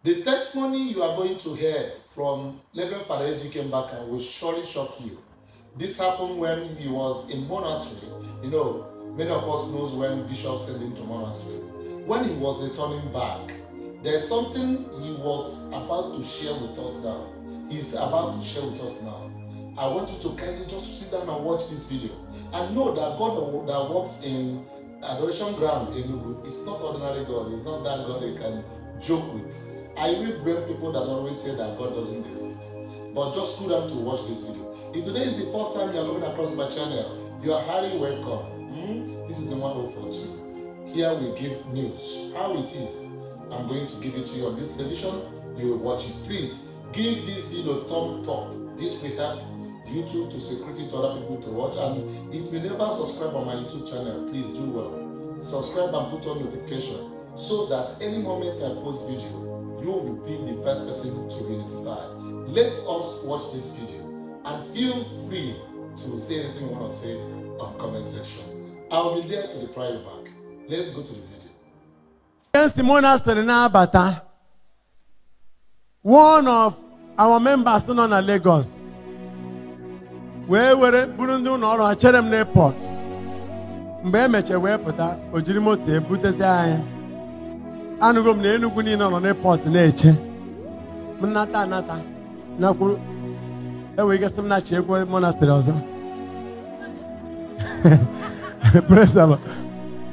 The testimony you are going to hear from Reverend Father Mbaka will surely shock you. This happened when he was in Monastery. You know, many of us knows when Bishop sent him to Monastery. When he was returning back, there's something he was about to share with us now. He's about to share with us now. I want you to kindly just sit down and watch this video and know that God that works in adoration ground in Ugu is not ordinary God. He's not that God you can joke with. I will bring people that always say that God doesn't exist. But just go down to watch this video. If today is the first time you are coming across my channel, you are highly welcome. This is the 1042. Here we give news. How it is. I'm going to give it to you on this television. You will watch it. Please give this video a thumb up. This will help YouTube to secrete it to other people to watch. And if you never subscribe on my YouTube channel, please do well. Subscribe and put on notification so that any moment I post video, you will be the first person to be notified. Let us watch this video and feel free to say anything you want to say on comment section. I'll be there to reply you back. Let's go to the video. Against the monastery in Abata, one of our members in Lagos, where were Burundi or Cherem Airport, Mbemeche Wepota, Ojirimote, Butezai, Anugum Nenuguni on airport nature. Nata, Naku, and we get some natural monastery also. Press them.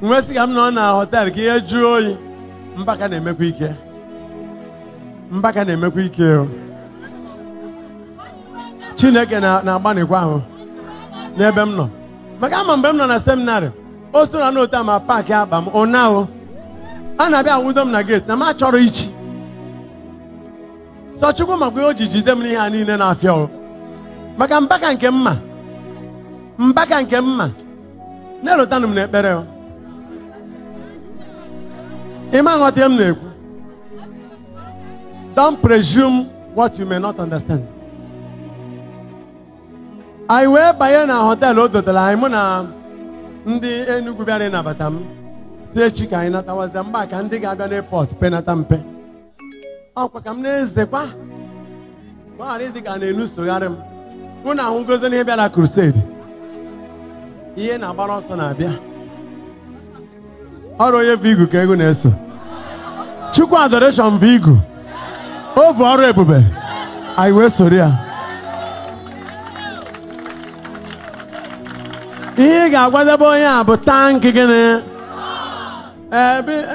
Mwesi kamna na hotel kiye joy Mbaka na-emekwa ike. Mbaka na-emekwa ike. Chineke na-agbanikwa ahụ n'ebe m nọ. Maka ama mgbe m nọ na seminarị, o so na n'otu ama paakị aba m ụnyaahụ. A na-abịa awụdo m na gate na m achọrọ ichi. So Chukwu makwa o ji jide m n'ihe a niile na-afịa o. Maka Mbaka nke mma. Mbaka nke mma. Na-elotanụ m n'ekpere o. Don't presume what you may not understand. I went by a hotel I'm on the Enugu na Batam. Say Chica in I was Mbaka and dig Agan Airport, Penatampe. Oh, Pacamnezekwa. Why did the Ganenu Soyarim? Una who goes in here crusade. Ian Abaros on Abia. Oroye Vigu kego neso. Chukwu adoration Vigu. Over ọrụ ebube. I will soria. Ihe ga-agwadebe onye a bụ tank gịnị?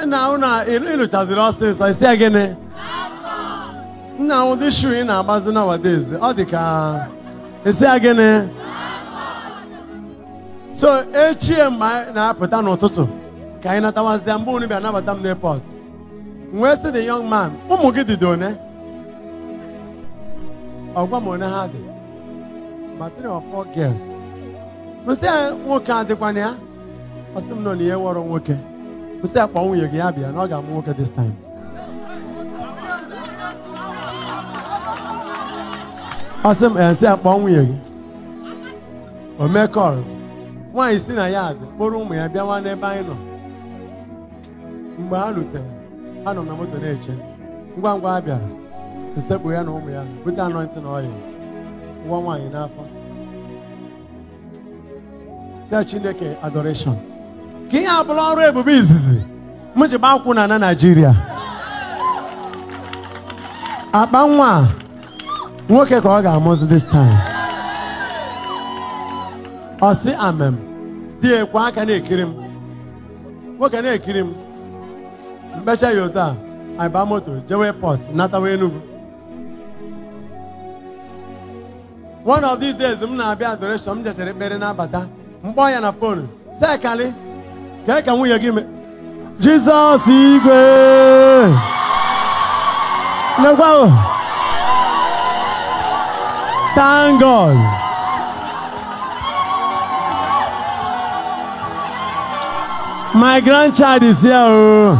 Na una ịlụchaziri ọsịsọ isi gịnị? Nna ụdị shoe ị na-agbazi nowadays. Ọ dị ka isi gịnị? So echie mgbe na-apụta n'ụtụtụ. Ka anyị natawazịa mgbe unu bịa nabata m n'airport. Where the young man? Ụmụ gị dị one? Ọgwa m one ha dị. Ma 3 or 4 girls. Msị ya nwoke adịkwana ya? Ọsị m nọ na ihe wọrọ nwoke. Msị ya kpọọ nwunye gị ya bịa na ọ ga-amụ nwoke this time. Ọsị m nsị ya kpọọ nwunye gị. O mee kọl. Nwaanyị si na ya dị kpọrọ ụmụ ya bịawa n'ebe anyị nọ. Mgbe ha rutere, ha nọ na moto na-eche. Ngwa ngwa ha bịara, esekpu ya na ụmụ ya, bute anointing oil, nwa nwaanyị n'afọ. Sị Chineke adoration. Ka ihe abụla ọrụ ebube izizi, m ji gbakwụ na Nigeria. Akpa nwa nwoke ka ọ ga-amụzi this time. Ọ sị amem, di ekwe aka na-ekiri m. Nwoke na-ekiri m. Mbecha yota, I buy moto, jewe port, natawa Enugu. One of these days, I'm na abịa adoration, m jechere ekpere n'abata. Mkpọ ya na phone. Say Kali, ka nwunye gị me. Jesus igwe. Nekwa. Thank God. My grandchild is here.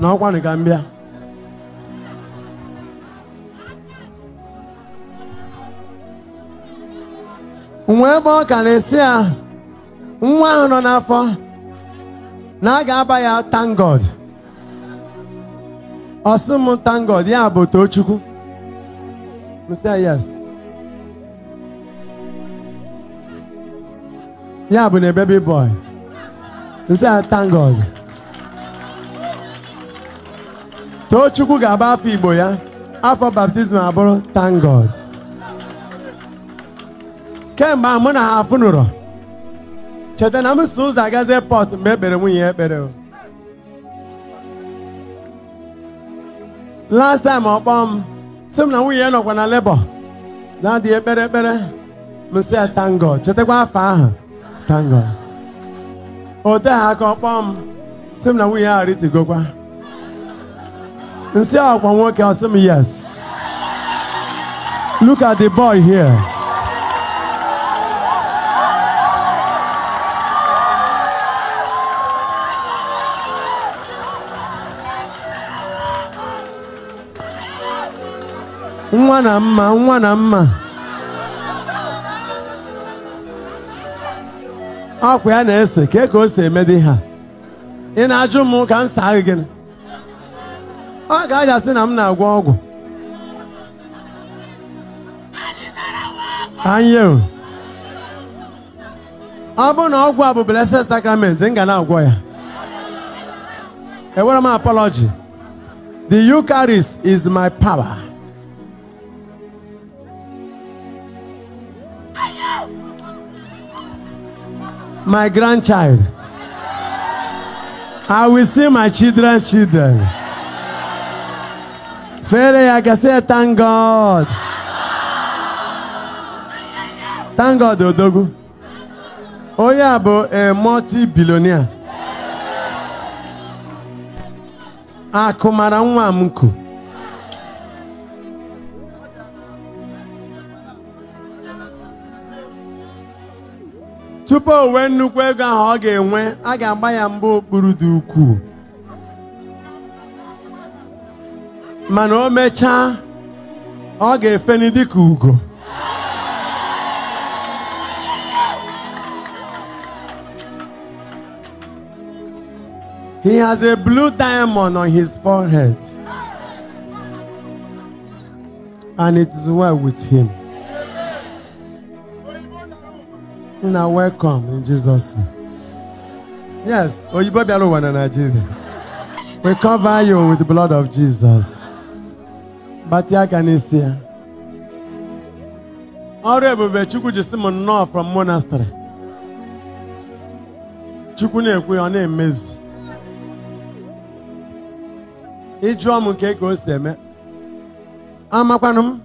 na ọkwanụ ka m bịa. Nwa ebe ọ ka na-esi ya nwa ahụ nọ n'afọ na a ga-aba ya thank God. Ọ sị m thank God ya bụ Tochukwu. M sị ya yes. Ya bụ na baby boy. M sị ya thank God. Tochukwu ga-aba afọ Igbo ya. Afọ baptizim abụrụ thank God. Kemgbe mụ na ha afụnụrụ. Cheta na m si ụzọ agazi airport mgbe ekpere nwunye ya ekpere. Last time ọ kpọọ m sị m na nwunye ya nọkwa na labor na-adị ekpere m sị ya thank God. Chetakwa afọ ahụ thank God. O te ha aka ọ kpọọ m sị m na nwunye ya aritigokwa. Nsị ọkwa nwoke ọ sị m yes. Look at the boy here. Nwa na mma, nwa na mma. Ọkwa ya na-ese ka o si emedi ha. Ị na-ajụ m ka m saa gị gịnị? Ọ ga-ajasị na m na-agwọ ọgwụ. Anye ọ bụ na ọgwụ a bụ blessed sacrament, m ga na-agwọ ya. Ewere m apology. The Eucharist is my power. My grandchild. I will see my children's children. Fere ya can say thank God. Thank God, Odogu. Oya bụ a multi-billionaire. Akụmara nwa m nku. Tupu o wee nnukwu ego ahụ ọ ga-enwe, a ga-agba ya mbọ okpuru dị ukwuu. Mana o mechaa, ọ ga-efeni dịka ugo. He has a blue diamond on his forehead. And it is well with him. Now welcome in Jesus' name. Yes, Oyibo bịara ụwa na Nigeria. We cover you with the blood of Jesus. But ya ka n'isi ya. Ọrụ ebube Chukwu ji sị m nnọọ from Monastery. Chukwu na-ekwe ọ na-emezu. Ịjụọ m nke ka o si eme. Amakwanụ m